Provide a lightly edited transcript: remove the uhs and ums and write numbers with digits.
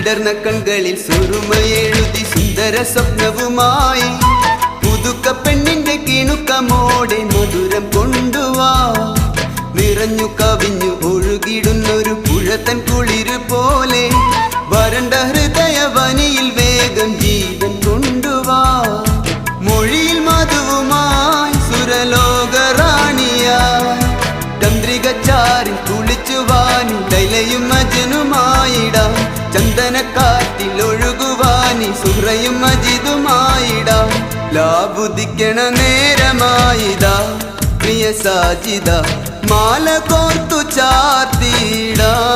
വിടർന്ന കൺകളിൽ സുറുമയെഴുതി സുന്ദര സ്വപ്നവുമായി പുതുക്ക പെണ്ണിന്റെ കിണുക്കമോടെ മധുരം കൊണ്ടുവാ. നിറഞ്ഞു കവിഞ്ഞു ഒഴുകിടുന്നൊരു പുഴത്തൻ കുളിര് പോലെ വരണ്ട ഹൃദയവനിയിൽ വേഗം ജീവൻ കൊണ്ടുവാ. മൊഴിയിൽ മധുവുമായി സുരലോക റാണിയായി ചന്ദ്രികച്ചാരിൽ കുളിച്ചുവാനി ലൈലയും മജ്നുമായിടാം. ചന്ദനക്കാറ്റിൽ ഒഴുകുവാനി സുഹ്റയും മജിദുമായിടാം. ലാബുദിക്കണ നേരമായിതാ പ്രിയ സാജിദ മാല കോർത്തു ചാർത്തിടാം.